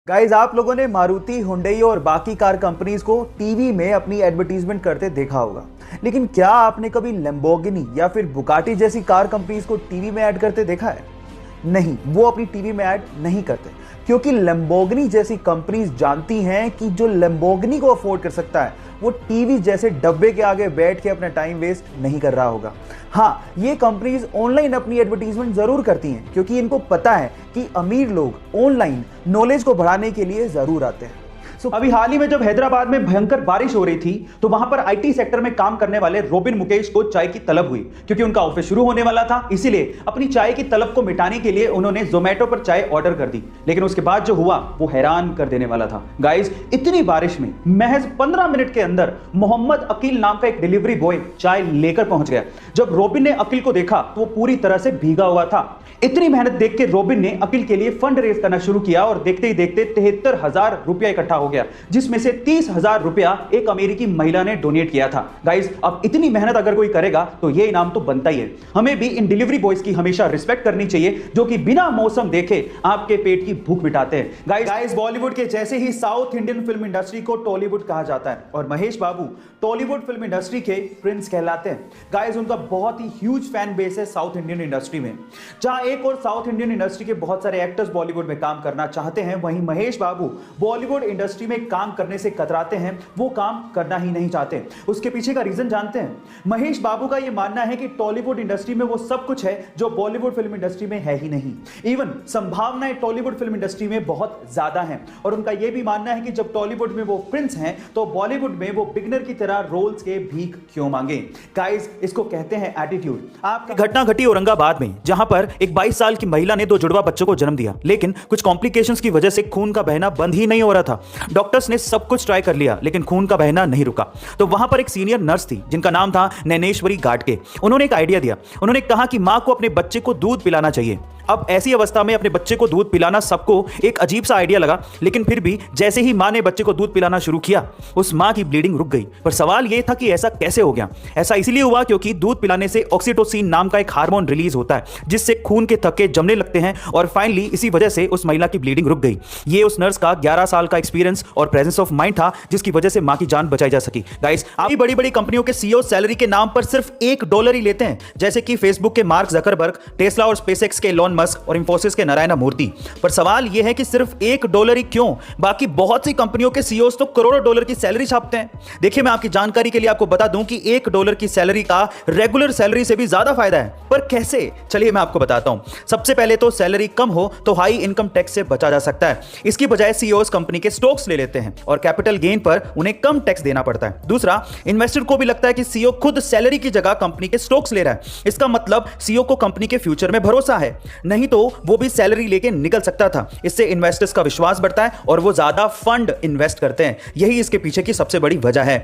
Guys आप लोगों ने मारुति, हुंडई और बाकी कार कंपनीज को टीवी में अपनी एडवर्टीजमेंट करते देखा होगा, लेकिन क्या आपने कभी लैम्बोर्गिनी या फिर बुगाटी जैसी कार कंपनीज को टीवी में ऐड करते देखा है? नहीं, वो अपनी टीवी में ऐड नहीं करते, क्योंकि लैम्बोर्गिनी जैसी कंपनीज जानती हैं कि जो लैम्बोर्गिनी को अफोर्ड कर सकता है वो टीवी जैसे डब्बे के आगे बैठ के अपना टाइम वेस्ट नहीं कर रहा होगा। हाँ, ये कंपनीज ऑनलाइन अपनी एडवर्टीजमेंट जरूर करती हैं, क्योंकि इनको पता है कि अमीर लोग ऑनलाइन नॉलेज को बढ़ाने के लिए जरूर आते हैं। अभी हाल ही में जब हैदराबाद में भयंकर बारिश हो रही थी तो वहां पर आईटी सेक्टर में काम करने वाले रोबिन मुकेश को चाय की तलब हुई, क्योंकि उनका ऑफिस शुरू होने वाला था। इसीलिए अपनी चाय की तलब को मिटाने के लिए उन्होंने जोमेटो पर चाय ऑर्डर कर दी, लेकिन उसके बाद जो हुआ वो हैरान कर देने वाला था। गाइस, इतनी बारिश में महज 15 मिनट के अंदर मोहम्मद अकील नाम का एक डिलीवरी बॉय चाय लेकर पहुंच गया। जब रोबिन ने अकील को देखा तो वो पूरी तरह से भीगा हुआ था। इतनी मेहनत देख के रोबिन ने अकील के लिए फंड रेज करना शुरू किया और देखते ही देखते 73,000 रुपया इकट्ठा हो गया, जिसमें से 30,000 रुपया एक अमेरिकी महिला ने डोनेट किया था। गाइस, अब इतनी मेहनत अगर कोई करेगा तो ये इनाम तो बनता ही है। हमें भी इन डिलीवरी बॉयज की हमेशा रिस्पेक्ट करनी चाहिए, जो कि बिना मौसम देखे आपके पेट की भूख मिटाते हैं। गाइस, बॉलीवुड के जैसे ही साउथ इंडियन फिल्म इंडस्ट्री को टॉलीवुड कहा जाता है, और महेश बाबू टॉलीवुड फिल्म इंडस्ट्री के प्रिंस कहलाते हैं। गाइस, उनका बहुत ही ह्यूज फैन बेस है साउथ इंडियन इंडस्ट्री में। जहां एक और साउथ इंडियन इंडस्ट्री के बहुत सारे एक्टर्स बॉलीवुड में काम करना चाहते हैं, वहीं महेश बाबू बॉलीवुड इंडस्ट्री में काम करने से कतराते हैं, वो काम करना ही नहीं चाहते। उसके पीछे का रीजन जानते हैं? महेश बाबू का यह मानना है कि टॉलीवुड इंडस्ट्री में वो सब कुछ है जो बॉलीवुड फिल्म इंडस्ट्री में है ही नहीं। इवन संभावनाएं टॉलीवुड फिल्म इंडस्ट्री में बहुत ज्यादा हैं, और उनका यह भी मानना है कि जब टॉलीवुड में वो प्रिंस हैं तो बॉलीवुड में वो बिगनर की तरह रोल्स के भीख क्यों मांगे। गाइस, इसको कहते हैं एटीट्यूड। आपकी घटना घटी औरंगाबाद में, जहां पर एक 22 साल की महिला ने 2 जुड़वा बच्चों को जन्म दिया, लेकिन कुछ कॉम्प्लिकेशंस की वजह से खून का बहना बंद ही नहीं हो रहा था। डॉक्टर्स ने सब कुछ ट्राई कर लिया, लेकिन खून का बहना नहीं रुका। तो वहां पर एक सीनियर नर्स थी जिनका नाम था नैनेश्वरी गाटके। उन्होंने एक आइडिया दिया। उन्होंने कहा कि मां को अपने बच्चे को दूध पिलाना चाहिए। अब ऐसी अवस्था में अपने बच्चे को दूध पिलाना सबको एक अजीब सा आइडिया लगा, लेकिन फिर भी जैसे ही मां ने बच्चे को दूध पिलाना शुरू किया, उस मां की ब्लीडिंग रुक गई। पर सवाल यह था कि ऐसा कैसे हो गया? ऐसा इसलिए हुआ क्योंकि दूध पिलाने से ऑक्सीटोसिन नाम का एक हार्मोन रिलीज होता है, जिससे खून के थक्के जमने लगते हैं, और फाइनली इसी वजह से उस महिला की ब्लीडिंग रुक गई। ये उस नर्स का 11 साल का एक्सपीरियंस और प्रेजेंस ऑफ माइंड था, जिसकी वजह से मां की जान बचाई जा सकी। गाइस, आप बड़ी बड़ी कंपनियों के सीईओ सैलरी के नाम पर सिर्फ $1 ही लेते हैं, जैसे कि फेसबुक के मार्क जकरबर्ग, टेस्ला और स्पेसएक्स के एलोन मस्क और इंफोसिस के नारायण मूर्ति। पर सवाल यह है कि सिर्फ $1 ही क्यों? बाकी बहुत सी कंपनियों के सीईओस तो करोड़ों डॉलर की सैलरी छापते हैं। देखिए, मैं आपकी जानकारी के लिए आपको बता दूं कि $1 की सैलरी का रेगुलर सैलरी से भी ज्यादा फायदा है। पर कैसे? चलिए मैं आपको बताता हूं। सबसे पहले तो सैलरी कम हो तो हाई इनकम टैक्स से बचा जा सकता है। इसकी बजाय सीईओस कंपनी के स्टॉक्स ले लेते हैं और कैपिटल गेन पर उन्हें कम टैक्स देना पड़ता है। दूसरा, इन्वेस्टर को भी लगता है कि सीईओ खुद सैलरी की जगह कंपनी के स्टॉक्स ले रहा है। इसका मतलब सीईओ को कंपनी के फ्यूचर में भरोसा है, नहीं तो वो भी सैलरी लेके निकल सकता था। इससे इन्वेस्टर्स का विश्वास बढ़ता है और वो ज्यादा फंड इन्वेस्ट करते हैं। यही इसके पीछे की सबसे बड़ी वजह है।